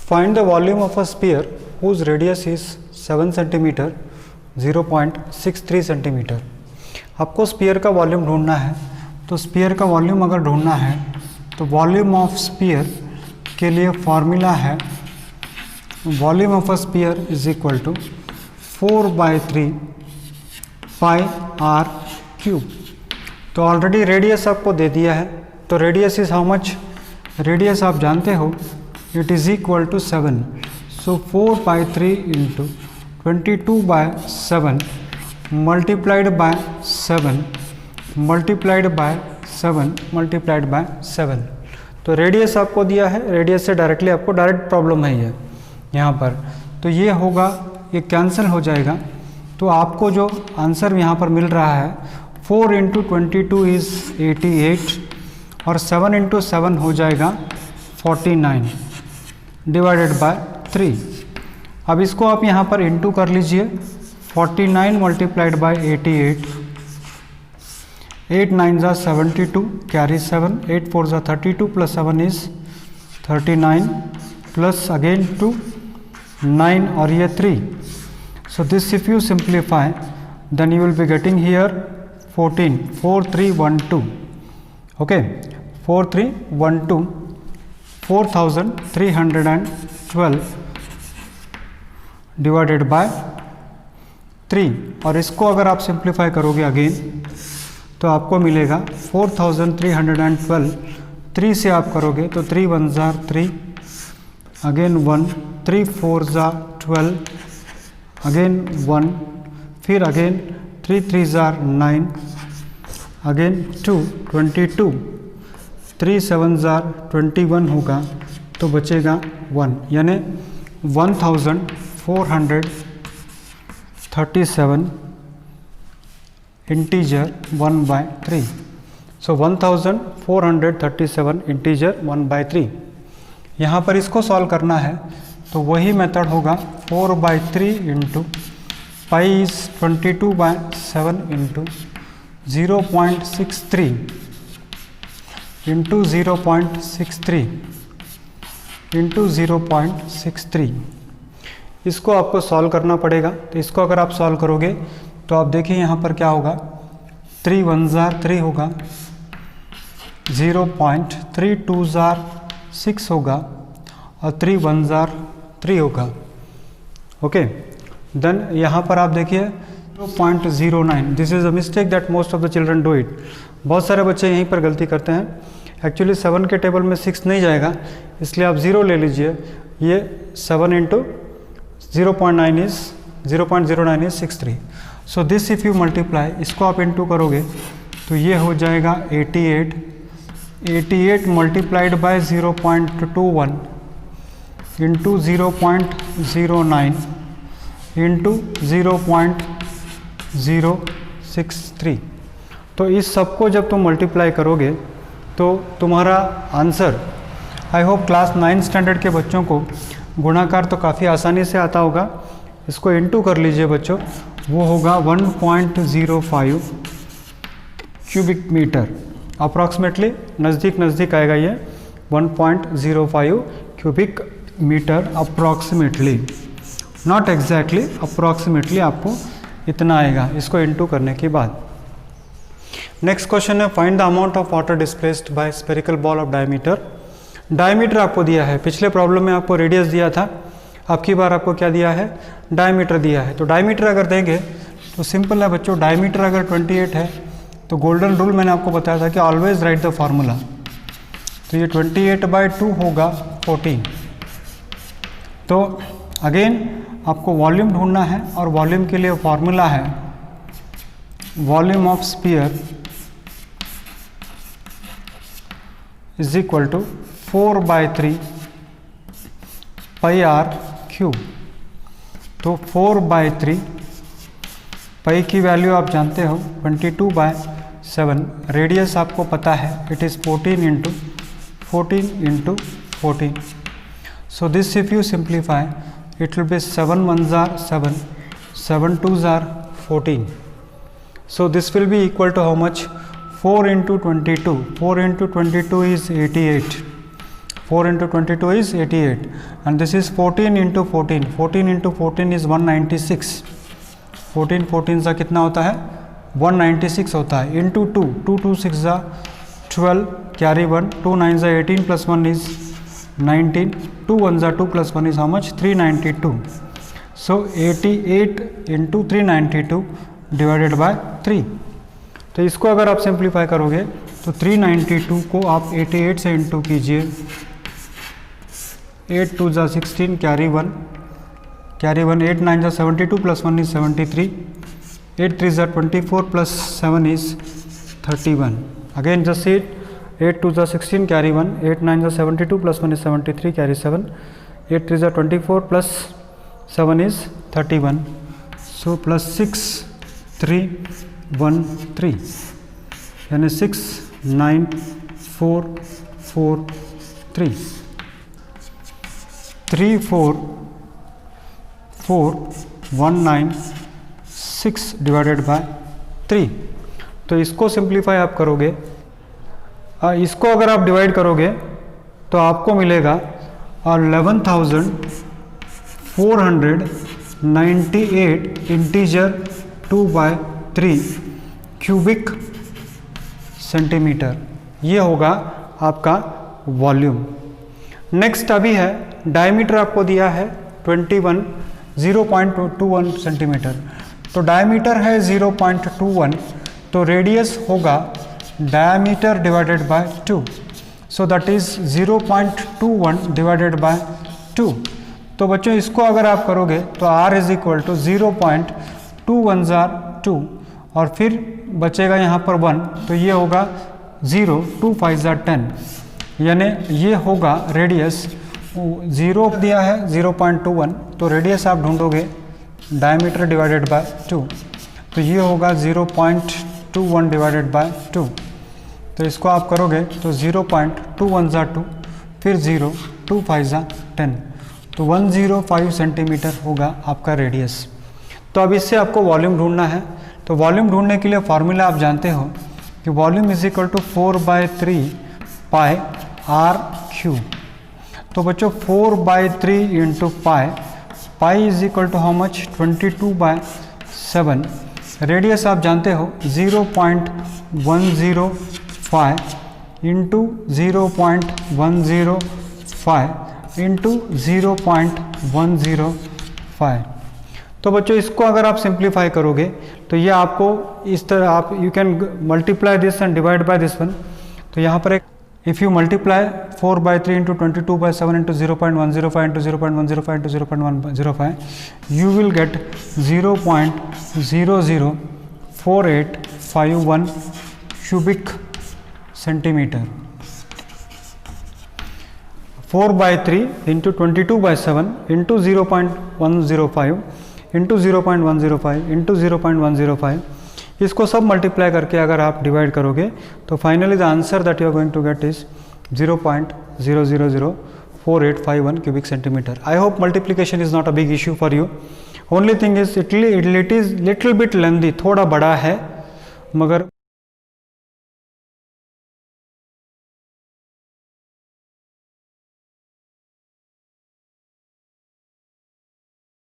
Find the volume of a sphere whose radius is 7 cm 0.63 cm. आपको spear का volume ढूंढना है, तो स्पीयर का वॉल्यूम अगर ढूंढना है तो वॉल्यूम ऑफ स्पीयर के लिए फॉर्मूला है volume of a sphere is equal to 4/3 pi r cube. तो ऑलरेडी रेडियस आपको दे दिया है, तो radius is how much, radius आप जानते हो it is equal to 7। So 4/3 into 22/7 multiplied by 7 multiplied by 7 multiplied by 7। तो रेडियस आपको दिया है, रेडियस से डायरेक्टली आपको डायरेक्ट प्रॉब्लम है ये यहाँ पर, तो ये होगा, ये कैंसिल हो जाएगा। तो आपको जो आंसर यहाँ पर मिल रहा है 4 इंटू 22 इज़ 88 और 7 इंटू 7 हो जाएगा 49 डिवाइडेड बाय 3। अब इसको आप यहाँ पर इंटू कर लीजिए, 49 मल्टीप्लाइड बाय 88, 8 9 ज़ा 72 कैरी 7, 8 4 ज़ा 32 प्लस 7 इज 39 प्लस अगेन 2 9 और ये 3। So this if you simplify then you will be getting here 14 4312 okay 4312 4312 divided by 3। और इसको अगर आप सिंप्लीफाई करोगे अगेन तो आपको मिलेगा 4312, 3 से आप करोगे तो 3 1 ज़ा 3 अगेन 1, 3 4 ज़ा 12 अगेन 1, फिर अगेन 3 3 ज़ा 9 अगेन 2 22, 3 7 ज़ा 21 होगा तो बचेगा 1, यानी 1437 इंटीजर 1/3। सो 1437 इंटीजर 1/3। यहाँ पर इसको सॉल्व करना है तो वही मेथड होगा 4/3 into pi is 22/7 into 0.63 into 0.63 into 0.63। इसको आपको सॉल्व करना पड़ेगा। तो इसको अगर आप सॉल्व करोगे तो आप देखिए यहाँ पर क्या होगा, 3 1 ज़ा 3 होगा, 0.32 ज़ा 6 होगा और 3 1 ज़ा 3 होगा। ओके, देन यहाँ पर आप देखिए 0.09। This is a mistake that most of the children do it. बहुत सारे बच्चे यहीं पर गलती करते हैं। एक्चुअली 7 के टेबल में 6 नहीं जाएगा, इसलिए आप 0 ले लीजिए। ये 7 into 0.09 is 63। So this if you multiply, इसको आप इंटू करोगे तो ये हो जाएगा 88 मल्टीप्लाइड बाय 0.21 इंटू 0.09 इंटू 0.063। तो इस सबको जब तुम मल्टीप्लाई करोगे तो तुम्हारा answer, I hope class 9 standard के बच्चों को गुणाकार तो काफ़ी आसानी से आता होगा। इसको इंटू कर लीजिए बच्चों, वो होगा 1.05 क्यूबिक मीटर अप्रॉक्सीमेटली, नज़दीक नज़दीक आएगा ये 1.05 cubic metre approximately, not exactly, approximately आपको इतना आएगा इसको इंटू करने के बाद। नेक्स्ट क्वेश्चन है find the amount of water displaced by spherical ball of diameter. Diameter आपको दिया है, पिछले प्रॉब्लम में आपको रेडियस दिया था, अब की बार आपको क्या दिया है, डायमीटर दिया है। तो डायमीटर अगर देंगे तो सिंपल है बच्चों, डायमीटर अगर 28 है तो गोल्डन रूल मैंने आपको बताया था कि ऑलवेज राइट द फार्मूला। तो ये 28/2 होगा 14। तो अगेन आपको वॉल्यूम ढूंढना है और वॉल्यूम के लिए फॉर्मूला है volume of sphere is equal to 4/3 pi r cube. तो 4/3 पाई की वैल्यू आप जानते हो 22/7, रेडियस आपको पता है it is 14 into 14। So this if you simplify it will be 7 1 ज़ा 7, 7 2 ज़ा 14। So this will be equal to how much, 4 into 22. 4 into 22 is 88. 4 into 22 is 88 and this is 14 into 14. 14 into 14 is 196. 14 सा कितना होता है 196 होता है. इंटू 2 2 2 6 ज़ा 12 carry 1 2 9 ज़ा 18 प्लस 1 इज 19 2 1 ज़ा 2 plus 1 is how much 392. So 88 into 392 divided by 3. तो इसको अगर आप सिंप्लीफाई करोगे तो 392 को आप 88 से इंटू कीजिए. 8 2 ज़ा 16 कैरी 1 8 9 ज़ा 72 प्लस 1 इज 73 8 3 ज़ा 24 plus 7 is 31. Again just see 8 2 ज़ा 16 कैरी 1 8 9 ज़ा 72 प्लस 1 इज 73 कैरी 7 8 3 ज़ा 24 प्लस 7 is 31. So plus 6 3 1 3 यानी 6 9 4 4 3 3 4 4 1 9 6 डिवाइडेड बाय 3. तो इसको सिंप्लीफाई आप करोगे, इसको अगर आप डिवाइड करोगे तो आपको मिलेगा 11,498 इंटीजर 2/3 क्यूबिक सेंटीमीटर. ये होगा आपका वॉल्यूम. नेक्स्ट अभी है डायमीटर आपको दिया है 0.21 सेंटीमीटर. तो डायमीटर है 0.21 तो रेडियस होगा diameter divided by 2. So that is 0.21 divided by 2. तो बच्चों इसको अगर आप करोगे तो r इज इक्वल टू 0.21 और फिर बचेगा यहाँ पर 1 तो ये होगा 0 2 5 10 यानी ये होगा रेडियस 0 दिया है 0.21 तो रेडियस आप ढूंढोगे डायमीटर डिवाइडेड बाय 2 तो ये होगा 0.21 डिवाइडेड बाय 2. तो इसको आप करोगे तो 0.21 2 फिर 0 2 5 10 तो 105 सेंटीमीटर होगा आपका रेडियस. तो अब इससे आपको वॉल्यूम ढूंढना है. तो वॉल्यूम ढूंढने के लिए फार्मूला आप जानते हो कि volume is equal to 4/3 pi r cube. तो बच्चों 4/3 into pi is equal to how much 22/7. Radius आप जानते हो 0.105 इंटू 0.105 इंटू 0.105. तो बच्चों इसको अगर आप सिंप्लीफाई करोगे तो ये आपको इस तरह आप you can multiply this and divide by this one. तो यहाँ पर एक if you multiply 4/3 into 22/7 into 0.105 into 0.105 into 0.105 you will get 0.004851 cubic centimetre. 4/3 into 22/7 into 0.105 into 0.105 into 0.105 इसको सब मल्टीप्लाई करके अगर आप डिवाइड करोगे तो finally the answer that you are going to get is 0.0004851 cubic centimeter. I hope multiplication is not a big issue for you. Only thing is it is little bit lengthy, थोड़ा बड़ा है मगर